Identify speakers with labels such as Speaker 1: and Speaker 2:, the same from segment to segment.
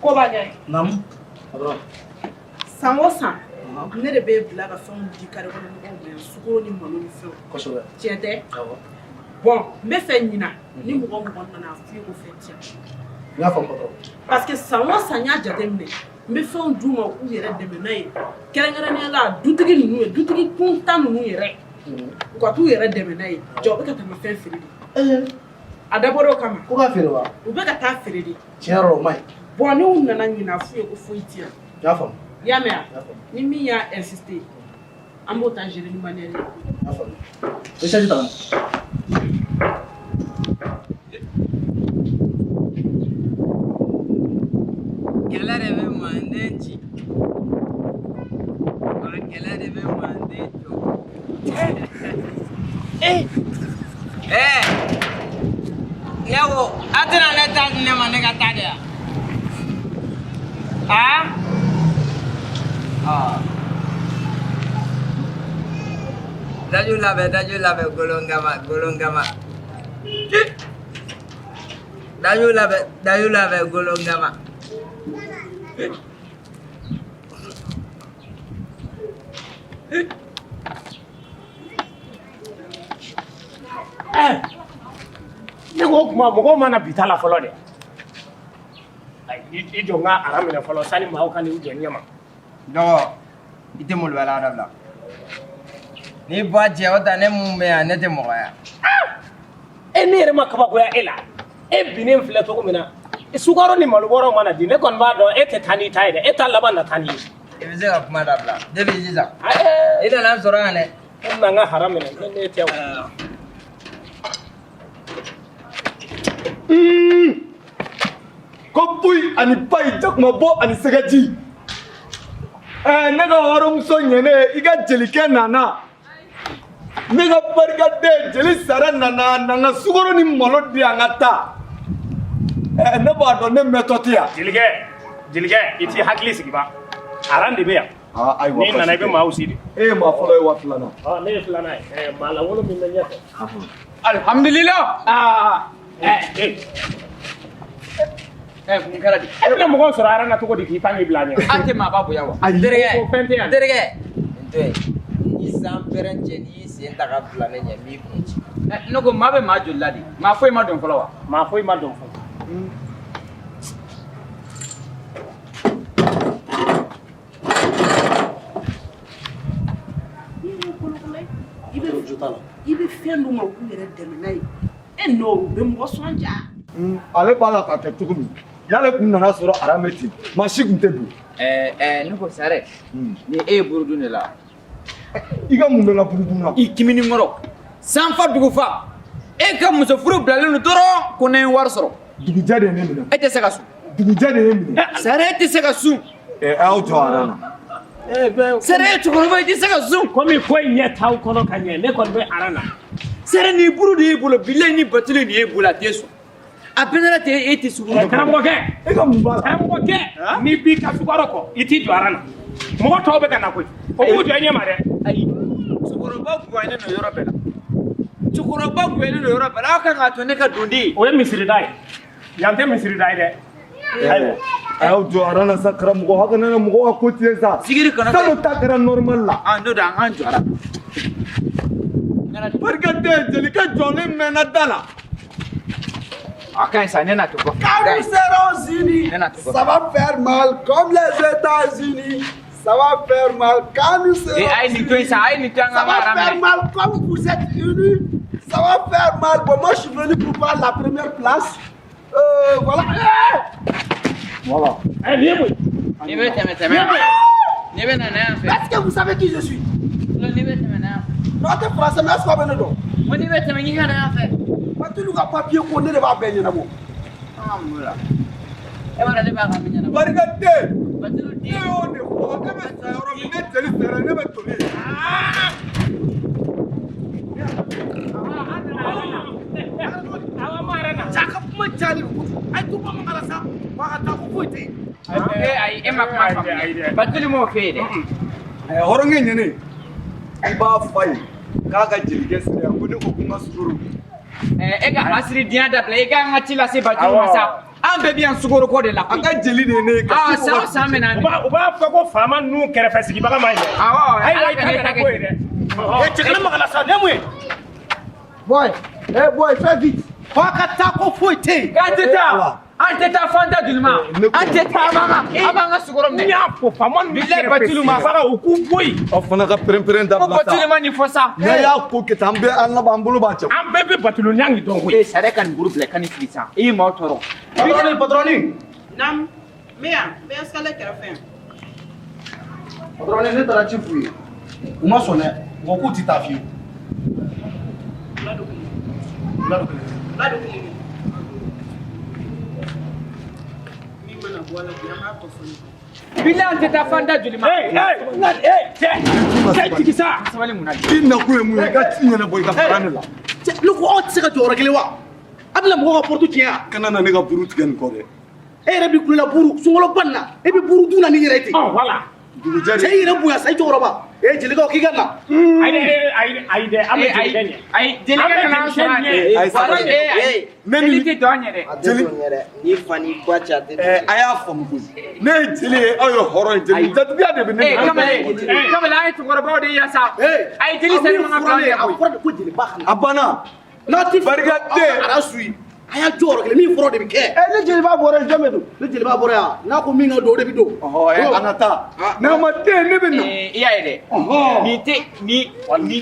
Speaker 1: Ko ba ɲɛ
Speaker 2: Namu. Adora.
Speaker 1: san o san ne de bɛ bila ka fɛnw di kare kɔnɔ mɔgɔw ma sukaro ni malo ni fɛnw
Speaker 2: Kosɛbɛ.
Speaker 1: tiɲɛ tɛ
Speaker 2: Awɔ.
Speaker 1: bon n bɛ fɛ ɲina ni mɔgɔ nana f'i ye ko fɛn tiɲɛ
Speaker 2: N y'a faamu patron.
Speaker 1: parce que san o san n y'a jateminɛ n bɛ fɛnw d'u ma k'u yɛrɛ dɛmɛ n'a ye kɛrɛnkɛrɛnnenya la dutigi ninnu ye dutigi kuntan ninnu yɛrɛ u ka t'u yɛrɛ dɛmɛ n'a ye jɔ u bɛ ka tɛmɛ fɛn feere de a dabɔra o kama
Speaker 2: Ko k'a feere wa?
Speaker 1: u bɛ ka taa feere de
Speaker 2: Tiɲɛ yɛrɛ o ma ɲi.
Speaker 1: bon n'u nana ɲina f'u ye ko foyi tɛ yan
Speaker 2: N y'a faamu.
Speaker 1: i y'a mɛn wa ni min y'a insister an b'o ta gérer ni manière ye.
Speaker 2: N y'a faamu. I charge ta.
Speaker 3: Kɛlɛ de bɛ manden ci wa kɛlɛ de bɛ manden jɔ yawo a tɛna ne ta di ne ma ne ka taa de yan daju labɛn golongama daju labɛn golongama
Speaker 4: ne ko kuma mɔgɔw mana bita la fɔlɔ dɛ i jɔ n ka ara minɛ fɔlɔ sani maaw ka n'i jɔ ɲɛma
Speaker 3: dɔgɔ i tɛ molobala dabila n'i ba cɛ o ta ne mun bɛ yan ne tɛ mɔgɔya
Speaker 4: ne yɛrɛ ma kabakoya e la e binnen filɛ cogo min na sukaro ni malo wɔɔrɔ mana di ne kɔni b'a dɔn e tɛ taa n'i ta ye dɛ e ta laban na taa n'i ye
Speaker 3: i bɛ se ka kuma dabila depuis sisan i nana n sɔrɔ yan dɛ
Speaker 4: e bɛna n ka hara minɛ ne tɛ o
Speaker 5: ko buy ani bayi jakuma bɔ ani sɛgɛji ne ka hɔrɔnmuso ɲɛne i ka jelikɛ nana ne ka barikaden jeli sara nana na n ka sukaro ni malo di an ka taa ne b'a dɔn ne mɛtɔ tɛ yan
Speaker 4: jelikɛ i t'i hakili sigi ba aran de bɛ yan n'i nana i bɛ maaw siri
Speaker 5: e ye maa fɔlɔ ye wa filanan
Speaker 4: ne ye filanan ye maa lankolon min bɛ ɲɛfɛ
Speaker 3: alhamdulillah kun kɛra di
Speaker 4: e bɛna mɔgɔw sɔrɔ aran na cogo di k'i pan k'i bila ɲɛ
Speaker 3: an tɛ maaba bonya wa terikɛ n to yen ni san pɛrɛn cɛ n'i y'i sen ta ka bila ne ɲɛ n b'i kun ci ne ko maa bɛ maa joli la de maa foyi ma dɔn fɔlɔ wa
Speaker 4: maa foyi ma dɔn fɔlɔ
Speaker 1: I bɛ fɛn d'u ma k'u yɛrɛ dɛmɛ n'a ye e n'o u bɛ mɔgɔ sɔnja
Speaker 5: ale b'a la k'a kɛ cogo min n'ale kun nana sɔrɔ aran bɛ ten maa si kun tɛ don
Speaker 3: ne ko sare ni e ye burudun de la
Speaker 5: i ka mun bɛ n ka burudun na
Speaker 3: i kimini kɔrɔ sanfa dugufa e ka muso furu bilalen don dɔrɔn ko ne ye wari sɔrɔ
Speaker 5: dugujɛ de ye ne minɛ
Speaker 3: e tɛ se ka sun
Speaker 5: dugujɛ de ye ne minɛ
Speaker 3: sare e tɛ se ka sun
Speaker 5: aw jɔ aran na
Speaker 3: sare e cɛkɔrɔba i tɛ se ka sun
Speaker 4: komi ko in ɲɛ t'aw kɔnɔ ka ɲɛ ne kɔni bɛ aran na
Speaker 3: sare ni buru de y'i bolo bilayi ni batuli de y'i bolo a tɛ sɔn a bɛɛ nana ten e tɛ sugu
Speaker 4: karamɔgɔkɛ
Speaker 5: e ka mun b'a la
Speaker 4: karamɔgɔkɛ n'i b'i ka sukaro kɔ i t'i jɔ aran na mɔgɔ tɔw bɛ ka na koyi o k'u jɔ i ɲɛ ma dɛ
Speaker 3: ayi cɛkɔrɔba gɔnnen don yɔrɔ bɛɛ la cɛkɔrɔba gɔnnen don yɔrɔ bɛɛ la aw kan k'a to ne ka don den ye
Speaker 4: o ye misirida ye yan tɛ misirida ye dɛ ayiwa
Speaker 5: a y'aw jɔ aran na sa karamɔgɔ hakɛ ne mɔgɔw ka ko tiɲɛ sa
Speaker 3: sigiri kana
Speaker 5: salo ta kɛra normal la
Speaker 3: n'o don an k'an jɔ aran
Speaker 5: barikaden jelikɛ jɔlen mɛnna da la
Speaker 3: a ka ɲi sa ne na to kɔfɛ
Speaker 6: Quand nous serons unis,
Speaker 3: Ne n'a tout
Speaker 6: ça va faire mal comme les États-Unis. Ça va faire mal quand nous serons
Speaker 3: a ye nin to yen sa a ye nin to an
Speaker 6: Ça
Speaker 3: ka
Speaker 6: va
Speaker 3: aran
Speaker 6: faire
Speaker 3: minɛ
Speaker 6: mal comme vous êtes unis. Ça va faire mal. Bon, moi, je suis venu pour prendre la première place. Voilà.
Speaker 5: voilà
Speaker 4: nin ye mun ye
Speaker 3: n'i bɛ tɛmɛ tɛmɛ n'i bɛ na na yan fɛ
Speaker 6: Est-ce que vous savez qui je suis?
Speaker 3: n'i bɛ tɛmɛ na yan fɛ
Speaker 6: Non, t'es français, mais est-ce qu'on va venir donc?
Speaker 3: ko n'i bɛ tɛmɛ n'i ka na yan fɛ
Speaker 6: Batouly ka papier ko ne de b'a bɛɛ ɲɛnabɔ.
Speaker 3: an mun la e b'a dɔn ne b'a ka min ɲɛnabɔ
Speaker 5: barikaden
Speaker 3: batuli
Speaker 5: ne
Speaker 3: den
Speaker 5: y'o de fɔ ne bɛ sa yɔrɔ min ne jeli sera ne bɛ toli
Speaker 6: Caka kuma cali ko. Ai tu ba magana sa. Ba ka ta ko foyi tɛ yen.
Speaker 3: ayi e ma kuma faamuya batuli m'o fɛ yen dɛ
Speaker 5: hɔrɔnkɛ ɲɛne i b'a f'a ye k'a ka jelikɛ sira ko ne ko ko n ka sukaro
Speaker 3: e ka hasiri diɲɛ dabila i ka kan ka ci lase batuli ma sa An bɛɛ bi yan sukoro ko de la
Speaker 5: a ka jeli de ye ne ye
Speaker 3: ah san o san bɛna
Speaker 4: u b'a fɔ ko faama ninnu kɛrɛfɛ sigibaga ma ɲi dɛ
Speaker 3: awɔ
Speaker 4: ayiwa i kana ko ye dɛ cɛkɛnɛ magala sa ne mun ye
Speaker 6: Boy, eh boy, fais vite. Faut que ta ko foyi te yen.
Speaker 3: k'an tɛ taa an tɛ taa fanta joli ma an tɛ taa a b'an ka sukoro minɛ
Speaker 4: n y'a fɔ faama ninnu
Speaker 3: Bilaye
Speaker 4: kɛrɛfɛ
Speaker 3: Batouly ma
Speaker 4: sigibaga u k'u bɔ yen
Speaker 5: aw fana ka pɛrɛn-pɛrɛn
Speaker 3: ko
Speaker 5: dabila
Speaker 3: Batouly ma nin fɔ sa
Speaker 5: n'a y'a ko kɛ tan an bɛɛ an laban an bolo b'a cɛ
Speaker 4: an bɛɛ bɛ Batouly ɲangi dɔn koyi
Speaker 3: sariya ka nin buru bila ka nin sigi san i ye maaw tɔɔrɔ
Speaker 2: Patroni.
Speaker 1: Nam, me yan, me escale kɛrɛfɛ yan.
Speaker 2: Patroni ne taara ci f'u ye. U ma sɔn dɛ. U ko k'u ti taa fiyewu.
Speaker 1: Ladon kelen.
Speaker 2: Ladon kelen.
Speaker 1: Ladon kelen. Min mana bɔ a la bi an b'a tɔ fɔ ɲɔgɔn.
Speaker 3: bilaye an tɛ taa fanta joli ma
Speaker 4: cɛ jigi sa
Speaker 3: sabali mun na
Speaker 5: i nakun ye mun ye i ka ci ɲɛnabɔ i ka fara ne la
Speaker 6: Ne ko aw tɛ se ka jɔyɔrɔ kelen wa? A bɛna mɔgɔw ka porte tiɲɛ wa?
Speaker 5: kana na ne ka buru tigɛ nin kɔ dɛ
Speaker 6: E yɛrɛ b'i kulela buru sunkalo ban na e bɛ buru dun na ni yɛrɛ ye ten.
Speaker 4: voilà
Speaker 5: dugujɛ
Speaker 6: Cɛ
Speaker 5: de
Speaker 6: i yɛrɛ bonya sa i cɛkɔrɔba. Jelikaw k'i ka na.
Speaker 4: ayi dɛ an bɛ jeli kɛ ɲɛ
Speaker 3: ayi jelikɛ kana sɔrɔ
Speaker 5: Ayi, ne ni-
Speaker 3: jeli tɛ jɔ an yɛrɛ
Speaker 5: jeli
Speaker 7: Ni fani ba ca tɛ.
Speaker 5: a y'a faamu koyi ne ye jeli ye aw ye hɔrɔn ye jeli jatigiya de bɛ ne na
Speaker 3: kamalen an ye cɛkɔrɔbaw de ye sa
Speaker 6: Ee,
Speaker 3: a ye jeli sɛnɛ ma bila an
Speaker 6: a
Speaker 3: yɛrɛ
Speaker 6: fɔra de ko jeliba ka na.
Speaker 5: a banna
Speaker 6: N'a ti
Speaker 5: barika
Speaker 6: aw ka ara su ye. A y'a jɔyɔrɔ kelen min fɔra o de bɛ kɛ.
Speaker 2: Ni jeliba bɔra yen jɔn bɛ don?
Speaker 6: Ni jeliba bɔra yan n'a ko min ka don o de bɛ don.
Speaker 5: an ka taa n'a ma den ne bɛ na
Speaker 3: i y'a ye dɛ nin tɛ nin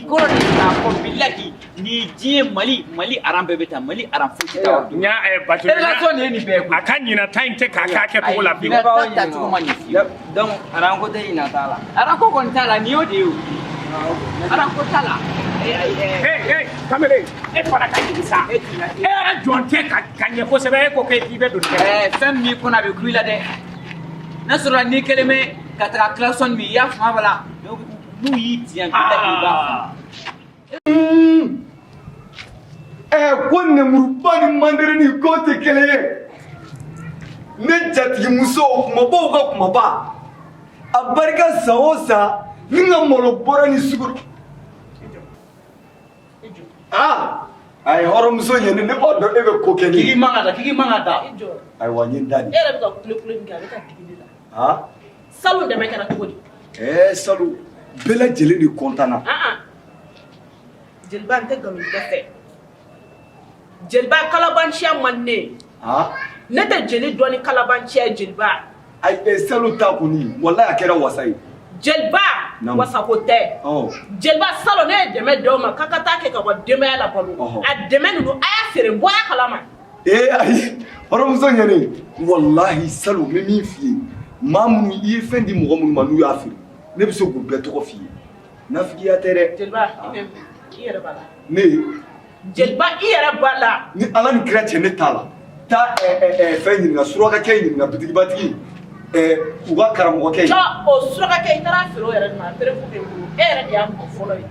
Speaker 3: kɔrɔ de k'a fɔ bilahi ni diɲɛ mali aran bɛɛ bɛ taa mali aran foyi tɛ taa
Speaker 4: n y'a Batouly
Speaker 3: relation de ye nin bɛɛ ye
Speaker 4: a ka ɲina ta in tɛ k'a k'a kɛcogo la bilen
Speaker 3: bilahi ta cogo ma ɲɛ fiyewu
Speaker 7: Donc aran ko tɛ ɲina t'a la.
Speaker 3: aran ko kɔni t'a la nin y'o de ye o aran ko t'a la
Speaker 4: kamalen e fana ka jigi sa e yɛrɛ jɔn tɛ ka ɲɛ kosɛbɛ e ko k'i bɛ don kɛ
Speaker 3: fɛn min kɔnɔ a bɛ ku i la dɛ n'a sɔrɔ ni kelen bɛ ka taga klaxon min i y'a faamu a la n'u y'i tiɲɛ bilahi i b'a faamu
Speaker 5: ko nemuruba ni mandarini ko tɛ kelen ye ne jatigimuso kumabaw ka kumaba a barika san o san ni n ka malo bɔra ni sugoro a ye hɔrɔnmuso ɲɛni ne b'a dɔn e bɛ ko kɛ ne
Speaker 6: K'i man ka da k'i man ka da.
Speaker 1: I jɔ.
Speaker 5: ayiwa n ye n da
Speaker 1: E
Speaker 5: de
Speaker 1: yɛrɛ bɛ ka kule min kɛ a bɛ ka digi ne la. Salon dɛmɛ kɛra cogo di?
Speaker 5: salu bɛɛ lajɛlen de kɔntanna
Speaker 1: Jeliba n tɛ nkalon tigɛ fɛ. Jeliba kalabanciya man ne ye. Ne tɛ jeli dɔn ni kalabanciya ye jeliba.
Speaker 5: ayi salu ta kɔni walayi a kɛra wasa ye
Speaker 1: Jeliba wasako tɛ. Jeliba salon ne ye dɛmɛ d'aw ma k'a ka taa kɛ ka bɔ denbaya la balo. A dɛmɛ ninnu a y'a feere n bɔra kalama.
Speaker 5: ayi hɔrɔnmuso ɲɛni walahi salu n bɛ min f'i ye maa minnu i ye fɛn di mɔgɔ minnu ma n'u y'a feere ne bɛ se k'u bɛɛ tɔgɔ f'i ye nafigiya tɛ dɛ
Speaker 1: Jeliba i yɛrɛ b'a la.
Speaker 5: ne
Speaker 1: Jeliba i yɛrɛ b'a la.
Speaker 5: ni ala ni kira cɛ ne t'a la taa fɛn ɲininka surakakɛ ɲininka bitigibatigi u ka karamɔgɔkɛ ye
Speaker 1: O surakakɛ i taara feere o yɛrɛ de ma a feere kun bɛ n bolo e yɛrɛ de y'a mɔgɔ fɔlɔ ye.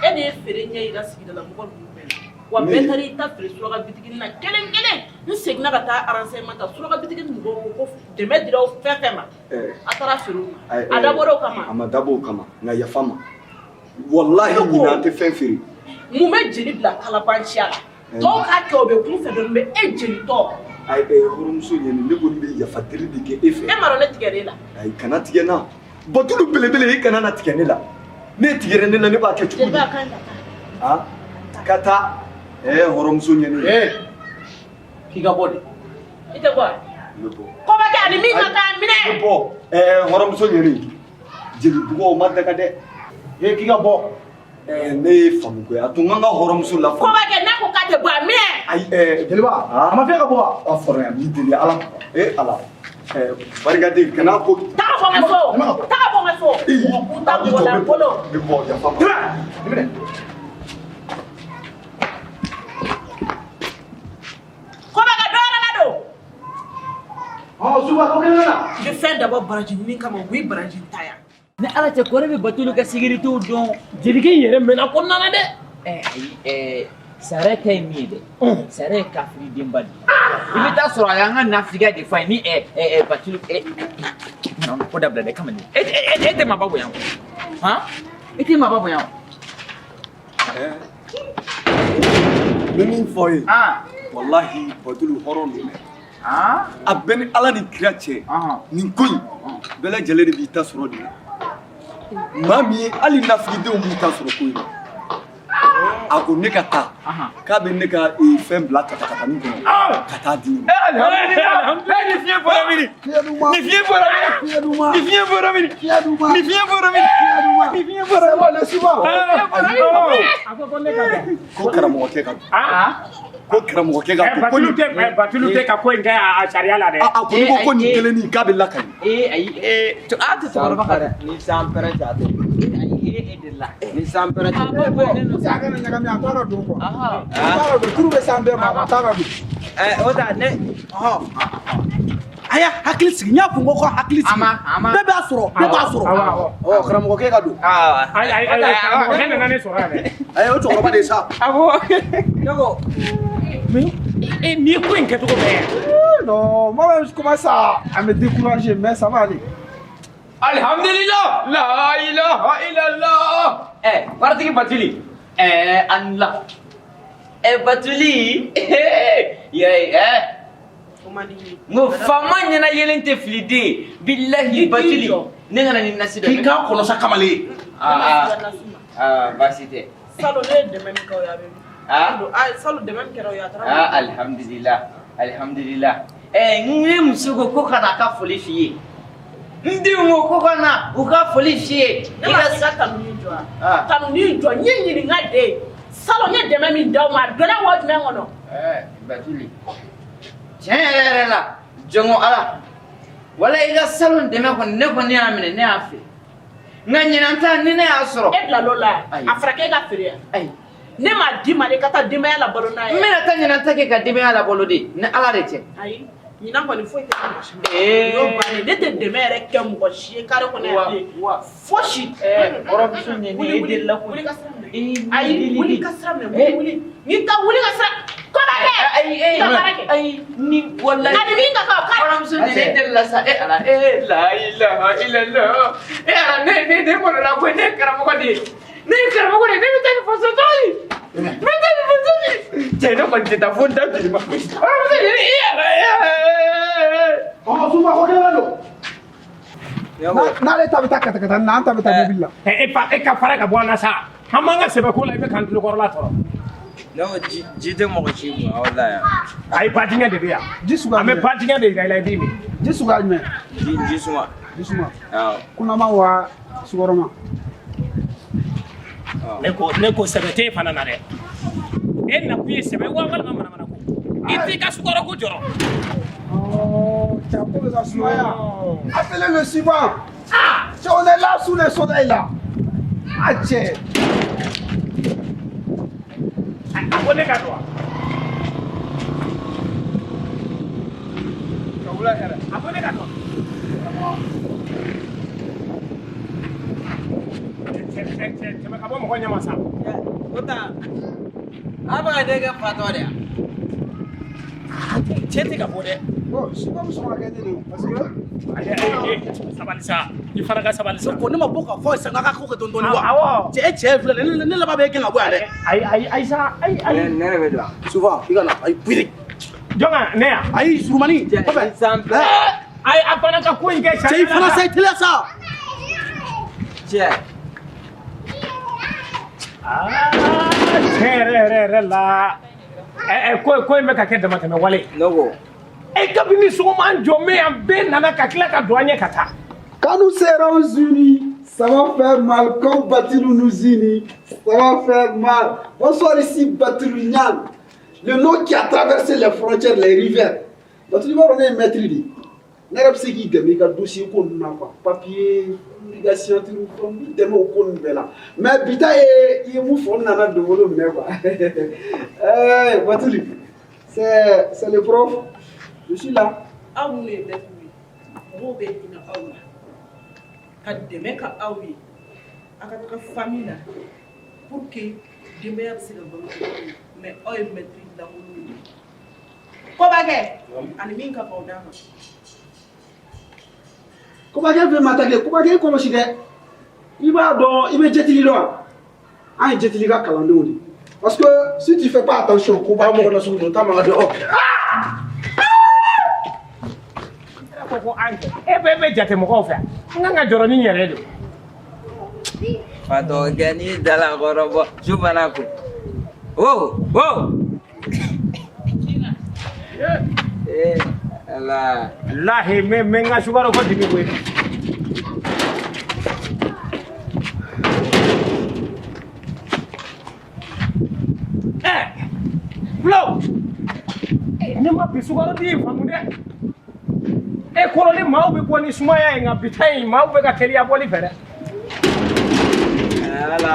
Speaker 1: E de ye feere ɲɛ yira sigida la mɔgɔ ninnu bɛɛ la wa bɛɛ taara i ta feere suraka bitigi na kelen kelen n seginna ka taa renseignement ta suraka bitigi mɔgɔw ko dɛmɛ dira o fɛn fɛn ma a taara feere o ma a dabɔra o kama.
Speaker 5: a ma dabɔ o kama nka yafa ma walahi ɲinan an tɛ fɛn feere
Speaker 1: mun bɛ jeli bila kalabanciya la tɔw k'a kɛ o bɛ kun fɛ dɔɔni mɛ e jeli tɔ.
Speaker 5: ayi hɔrɔnmuso ɲɛni ne kɔni bɛ yafa deli de kɛ e fɛ
Speaker 1: e ma dɔn ne tigɛra e la.
Speaker 5: ayi kana tigɛ n na Batouly belebele i kana na tigɛ ne la ne tigɛra ne la ne b'a kɛ cogo di
Speaker 1: jeliba kan ka taa.
Speaker 5: ka taa hɔrɔnmuso ɲɛni
Speaker 6: K'i ka bɔ de.
Speaker 1: I tɛ bɔ wa.
Speaker 5: n bɛ bɔ
Speaker 1: ko bɛ kɛ ani min ka taa minɛ.
Speaker 5: n bɛ bɔ hɔrɔnmuso ɲɛni jeli bugɔ ma daga dɛ
Speaker 6: K'i ka bɔ.
Speaker 5: ne ye faamu koyi a tun kan ka hɔrɔnmuso la
Speaker 1: ko bɛ kɛ n'a ko k'a tɛ bɔ a minɛ.
Speaker 5: ayi
Speaker 2: Jeliba, a ma fɛn ka bɔ wa?
Speaker 5: a fɔra yan n b'i deli ala ala barikaden kana ko
Speaker 1: taga bɔ n ka so taga bɔ n ka so. u ta mɔgɔ la n bolo.
Speaker 5: n bɛ bɔ yafa ma
Speaker 2: Minɛ.
Speaker 1: ko bɛ kɛ dɔ wɛrɛ la don.
Speaker 2: Suba ko kelen na.
Speaker 1: i bɛ fɛn dabɔ baraji ɲini kama o ye baraji ta yan.
Speaker 3: ni ala cɛ kɔrɔ bɛ Batouly ka sécurité dɔn
Speaker 4: jelikɛ in yɛrɛ mɛnna kɔnɔna na dɛ
Speaker 3: sariya ka ɲi min ye dɛ sariya ye kafiri denba de i bɛ taa sɔrɔ a y'an ka nafigiya de fɔ a ye ni Batouly ko dabila dɛ kamalen e tɛ maaba bonya o e tɛ maaba bonya o
Speaker 5: n bɛ min fɔ ye walahi Batouly hɔrɔn don dɛ a bɛ ni ala ni kira cɛ nin ko in bɛɛ lajɛlen de b'i ta sɔrɔ de la maa min ye hali nafigidenw b'i ta sɔrɔ ko in na a ko ne ka taa k'a bɛ ne ka fɛn bila ka taa nin kɔnɔ ka taa di ne ma.
Speaker 4: ni fiɲɛ bɔra mini ni fiɲɛ bɔra mini ni fiɲɛ bɔra mini ni fiɲɛ bɔra mini ni fiɲɛ bɔra a ko ne ka
Speaker 5: ko karamɔgɔkɛ ka ko karamɔgɔkɛ ka
Speaker 4: Batouly tɛ ka ko in kɛ a sariya la dɛ.
Speaker 5: a ko ni ko nin kelen nin k'a bɛ lakali.
Speaker 3: ayi to a tɛ cɛkɔrɔba ka dɛ
Speaker 7: Ni san pɛrɛ jate. Ni san pɛrɛ jate.
Speaker 6: a kana ɲagami a taara don quoi. A taara don turu bɛ s'an bɛɛ ma a taara don.
Speaker 7: O da ne.
Speaker 2: A y'a hakili sigi n y'a fɔ n ko hakili sigi bɛɛ b'a sɔrɔ bɛɛ b'a sɔrɔ karamɔgɔkɛ ka don
Speaker 4: ayi karamɔgɔkɛ nana ne sɔrɔ yan dɛ.
Speaker 2: a ye o cɛkɔrɔba de ye sa.
Speaker 7: Ne ko.
Speaker 4: Ni ko in kɛcogo bɛɛ yan.
Speaker 6: Non, moi-même je commence à me décourager, mais ça va aller.
Speaker 3: Alhamdulillah, la ilaha illallah. Paratigi Batouly. An la. Batouly. Ngo fama ɲɛna yelen tɛ fili den. Billahi Batouly. Ne nana ni nasi dɔ.
Speaker 2: k'i k'a kɔnɔ sa kamalen.
Speaker 3: Baasi tɛ.
Speaker 1: Salo ne ye dɛmɛ min kɛ o ye a bɛ salo dɛmɛ min kɛra o ye a taara.
Speaker 3: Alhamdulillah, alhamdulillah. N ye muso ko kana ka foli f'i ye. N denw ko kana u ka foli f'i ye.
Speaker 1: Ne ma se ka tanuni jɔ wa? Tanuni jɔ n ye ɲininka de. Salo n ye dɛmɛ min d'aw ma a donna wa jumɛn kɔnɔ?
Speaker 3: Batouly. Tiɲɛ yɛrɛ la jɔnko ala wala i ka salon dɛmɛ kɔni ne kɔni y'a minɛ ne y'a feere nka ɲinan ta ni ne y'a sɔrɔ.
Speaker 1: E bila l'o la a fɔra k'e ka feere yan.
Speaker 3: Ayi
Speaker 1: ne m'a di ma de ka taa denbaya labalo n'a ye.
Speaker 3: n bɛna taa ɲinan ta kɛ ka denbaya labalo de ni ala de cɛ.
Speaker 1: Ayi ɲinan kɔni foyi tɛ kɛ mɔgɔ si ma. n'o bannen ne tɛ dɛmɛ yɛrɛ kɛ mɔgɔ si ye carré kɔnɔ yan bilen fosi.
Speaker 3: Kɔrɔmuso ɲɛ ni e delila ko.
Speaker 1: wuli ka sira minɛ. ayi wuli ka sira minɛ wuli n'i ka wuli ka sira.
Speaker 3: Ayi ni wallahi
Speaker 1: ani min ka kan
Speaker 3: kɔrɔmuso ɲɛ ne delila sa ala la ilaha illallah ala ne kɔnɔla ko ne karamɔgɔ de ye ne ye karamɔgɔ de ye ne bɛ taa ni faso tɔgɔ ye n bɛ taa ni faso ye cɛ ne kɔni tɛ taa fo n da joli ma kɔrɔmuso ɲɛ
Speaker 6: Suba ko kɛra don. N'ale ta bɛ taa katakata na an ta bɛ taa mobili la.
Speaker 4: E ka fara ka bɔ an na sa an m'an ka sɛbɛko la i bɛ k'an tulokɔrɔla tɔrɔ.
Speaker 7: Ne ko ji tɛ mɔgɔ si kun aw la yan.
Speaker 4: Ayi badiŋɛ de bɛ yan.
Speaker 6: Ji suguya
Speaker 4: an bɛ badiŋɛ de yira i la i b'i min.
Speaker 6: Ji suguya jumɛn?
Speaker 7: Ji suma.
Speaker 6: Ji suma.
Speaker 7: Awɔ.
Speaker 6: Kunnama wa sukɔrɔma?
Speaker 4: Ne ko sɛbɛ t'e fana na dɛ. E nakun ye sɛbɛ wa walima manamana ko. I t'i ka sukɔrɔ ko jɔrɔ.
Speaker 6: Chapeau de Asumaya. Appelez le suivant. On est là sous le soleil là. Ah tiens.
Speaker 4: A ko ne ka don wa? A ko ne ka don. Tɛmɛ ka bɔ mɔgɔ ɲɛma sa.
Speaker 7: O ta a bɛ ka ne kɛ fatɔ de yan.
Speaker 4: Cɛ tɛ ka bɔ dɛ.
Speaker 6: Suba bɛ sɔn ka kɛ ne de ye parce que.
Speaker 4: Sabali sa i fana ka sabali sa.
Speaker 2: ko ne ma bɔ ka fɔ sisan k'a ka ko kɛ dɔɔni wa.
Speaker 4: Awɔ.
Speaker 2: cɛ e cɛ filɛ ne laban bɛ gɛn ka bɔ yan dɛ.
Speaker 4: Ayi sa ayi.
Speaker 7: Ne yɛrɛ bɛ don.
Speaker 2: souvent i ka na ayi piri.
Speaker 4: Jɔn ne yan.
Speaker 2: ayi surumani. kɔfɛ
Speaker 7: San bɛɛ.
Speaker 4: Ayi a fana ka ko in kɛ
Speaker 2: cɛ i fana sa i teliya sa.
Speaker 7: Cɛ.
Speaker 4: Tiɲɛ yɛrɛ la ko in bɛ ka kɛ damatɛmɛ wale.
Speaker 7: Ne ko.
Speaker 4: Kabini sɔgɔma an jɔ mɛ yan bɛɛ nana ka tila ka don an ɲɛ ka taa.
Speaker 6: Quand nous serons unis, ça va faire mal. Comme Batouly nous unit, ça va faire mal. Bonsoir ici Batouly Nian, le nom qui a traversé les frontières, les rivières. Batouly va donner un maître dit. Ne sais pas qui dèmè ka dossier ko n'a pas papier, obligation tout dèmè au ko là. Mais bita e mu fo nana de wolo mais quoi. Batouly, c'est le prof. Je suis là.
Speaker 1: aw ne bɛ tugu mɔgɔw bɛ hinɛ aw la ka dɛmɛ ka aw ye a ka taga famille la pour que denbaya bɛ se ka balo mais aw ye maîtrise lankolon ye ko b'a kɛ ani min ka kan o d'a ma.
Speaker 6: Kobakɛ veut m'attaquer. Kobakɛ kɔlɔsi dɛ. I b'a dɔn i bɛ jɛtili dɔn wa? An ye jɛtili ka kalandenw de. Parce que si tu fais pas attention, Kobakɛ mɔgɔ na sugu dɔn t'a man ka dɔn.
Speaker 4: fɔ ko an kɛ e bɛ jate mɔgɔw fɛ n kan ka jɔrɔ ni yɛrɛ de
Speaker 7: Fatɔ kɛ ni dala kɔrɔ bɔ su fana ko ala
Speaker 4: lahi mɛ n ka sukaro fɔ dimi koyi Flo ne ma bi sukaro di faamu dɛ e kɔrɔlen maaw bɛ bɔ ni sumaya ye nka bi ta in maaw bɛ ka teliya bɔli fɛ dɛ
Speaker 7: ala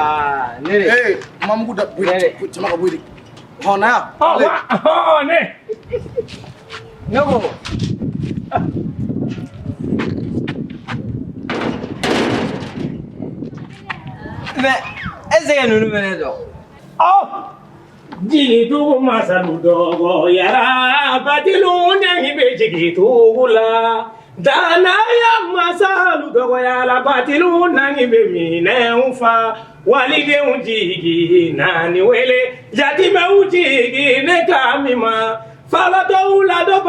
Speaker 7: ne
Speaker 2: mamugu da cama ka bɔ yen hɔn na
Speaker 4: wa ne
Speaker 7: ko mais est-ce que ninnu bɛ ne dɔn
Speaker 4: Jigitu masalu dogo yara batilu nyangi be jigitu la dana ya masalu dogo yara batilu nangi be mine ufa walige unjigi nani wele yatime unjigi ne kamima fala doula do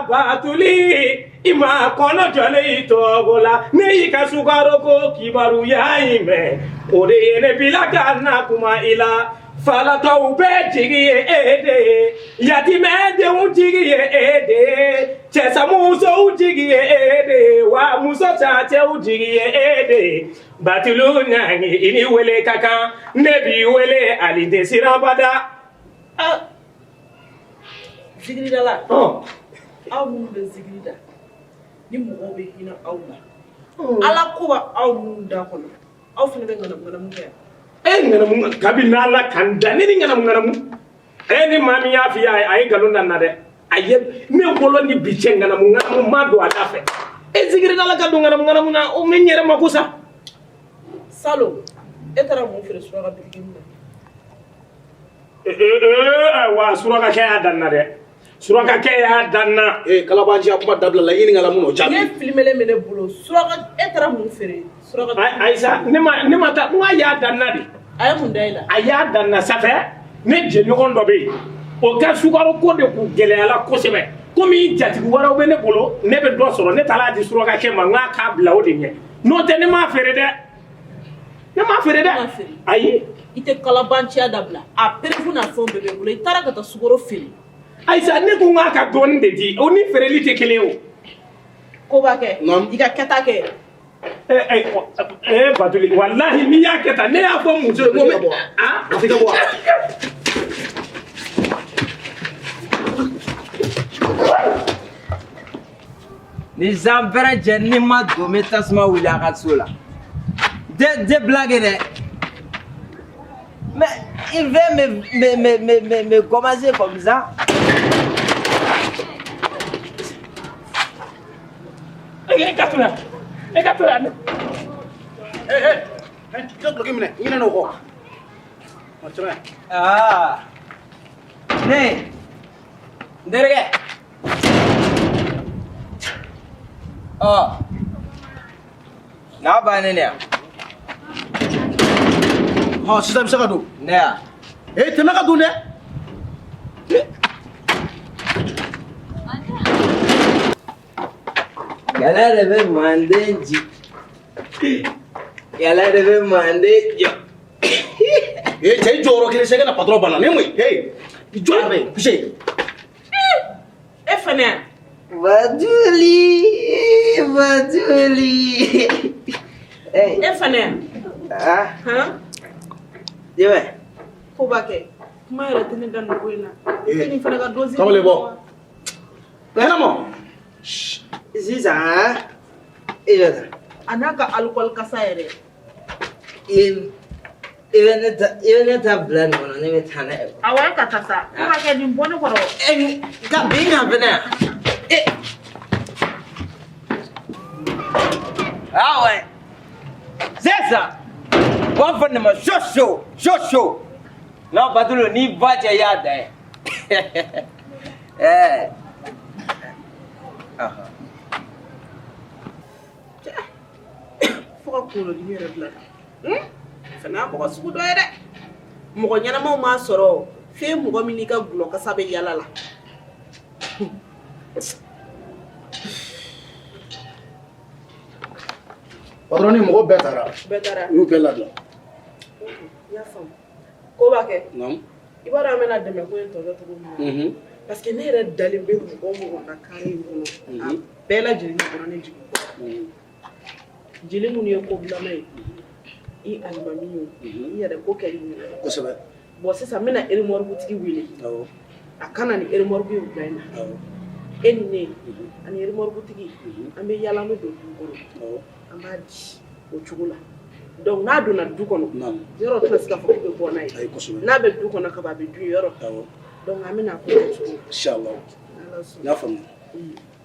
Speaker 4: Batouly ima kono jole itogola ne ikasugaro ko kibaru ya ime ode yene bilaka na kuma ila fala taw be jigi ede yatime de unjigi ede chesa muso unjigi ede wa muso chache unjigi ede Batouly nyangi ini wele kaka nebi wele alinde sirabada
Speaker 1: Zigirida la aw minnu bɛ zigirida ni mɔgɔw bɛ hinɛ aw la ala ko b'a aw minnu da kɔnɔ aw fana bɛ ŋanamu kɛ
Speaker 4: ŋanamu kabini ala kan da ne ni ŋanamu ni maa min y'a f'i ye a ye nkalon da n na dɛ a ye ne wolo ni bi cɛ ŋanamu ma don a da fɛ zigirida la ka don ŋanamu na o min yɛrɛ ma ko sa
Speaker 1: Salo e taara mun feere suraka bitigi min na
Speaker 4: wa suraka kɛ y'a danna dɛ suraka kɛ y'a danna
Speaker 2: kalabanci a kuma dabila la i ni ŋala mun o jaabi
Speaker 1: ne filmelen bɛ ne bolo suraka e taara mun feere suraka
Speaker 4: Aïssa ne ma taa n y'a danna de
Speaker 1: a ye mun da i la
Speaker 4: a y'a danna sanfɛ ne jɛɲɔgɔn dɔ bɛ yen o ka sukaro ko de kun gɛlɛyala kosɛbɛ komi jatigi wɛrɛw bɛ ne bolo ne bɛ dɔ sɔrɔ ne taara di suraka kɛ ma n k'a bila o de ɲɛ n'o tɛ ne m'a feere dɛ ne m'a feere dɛ ayi
Speaker 1: I tɛ kalabanciya dabila a perefu na fɛnw bɛɛ bɛ bolo I taara ka taa sukaro feere
Speaker 4: Aïssa ne ko n k'a ka dɔɔnin de di o ni feereli tɛ kelen o
Speaker 1: ko b'a kɛ I ka kɛta kɛ
Speaker 4: Batouly wallahi n'i y'a kɛ tan ne y'a fɔ muso ye ko
Speaker 2: a tɛ ka bɔ
Speaker 7: ni zan bɛrɛ jɛ ni ma don bɛ tasuma wuli a ka so la de blague dɛ mais il veut me commencer comme ça
Speaker 4: e ka to yan
Speaker 2: jɔ duloki minɛ ɲinɛ n'o kɔ cɛmɛ
Speaker 7: ne n terikɛ n'a bannen dɛ
Speaker 2: sisan bɛ se ka don
Speaker 7: ne ya
Speaker 2: tɛmɛ ka don dɛ
Speaker 7: kɛlɛ de bɛ manden ji kɛlɛ de bɛ manden jɔ
Speaker 2: cɛ i jɔyɔrɔ kelen sɛgɛ na patɔrɔn banna ne mun ye i jɔ a bɛ pise
Speaker 1: e fana yan
Speaker 7: Batouly
Speaker 1: e fana yan
Speaker 7: dèmè
Speaker 1: ko b'a kɛ kuma yɛrɛ tɛ ne da nin ko in na I tɛ nin fana ka dosi
Speaker 2: kamalen bɔ hɛnɛmɔ
Speaker 7: sisan i bɛ taa
Speaker 1: a n'a ka alikɔli kasa yɛrɛ
Speaker 7: i bɛ ne ta bila nin kɔnɔ ne bɛ taa n'a ye
Speaker 1: awɔ e ka taa sa ko b'a kɛ nin bɔ ne kɔrɔ
Speaker 7: ka bin kan fɛnɛ awɔ sisan b'a fɔ nin ma so non Batouly ni ba cɛ y'a da ye
Speaker 1: fo ka kunkolodimi yɛrɛ bila fana y'a mɔgɔ sugu dɔ ye dɛ mɔgɔ ɲɛnamaw m'a sɔrɔ f'e mɔgɔ min n'i ka gulɔ kasa bɛ yala la
Speaker 2: patron ni mɔgɔ bɛɛ taara
Speaker 1: Betara.
Speaker 2: y'u bɛɛ labila
Speaker 1: Ya faamu. Ko b'a kɛ.
Speaker 2: non
Speaker 1: I b'a dɔn an bɛna dɛmɛ ko in tɔ kɛ cogo min na. Parce que ne yɛrɛ dalen bɛ mɔgɔ ka carré in kɔnɔ. A bɛɛ lajɛlen kɔnɔ ne jigin. Jeli minnu ye ko bilama ye. I alimami ye. I yɛrɛ ko kɛli ye.
Speaker 2: kosɛbɛ
Speaker 1: Bon sisan n bɛna erimɔrikutigi wele.
Speaker 2: awɔ
Speaker 1: A kana ni erimɔriku ye bila in na.
Speaker 2: awɔ
Speaker 1: E ni ne ani erimɔrikutigi an bɛ yaala an bɛ don du kɔnɔ.
Speaker 2: awɔ
Speaker 1: An b'a di o cogo la. Donc n'a donna du kɔnɔ.
Speaker 2: non
Speaker 1: Yɔrɔ tɛna se ka fɔ k'u bɛ bɔ n'a ye.
Speaker 2: ayi kosɛbɛ
Speaker 1: N'a bɛ du kɔnɔ ka ban a bɛ du ye yɔrɔ.
Speaker 2: awɔ
Speaker 1: Donc an bɛna ko kɛ cogo.
Speaker 2: inchallah
Speaker 1: Ala sɔnna.
Speaker 2: n y'a faamuya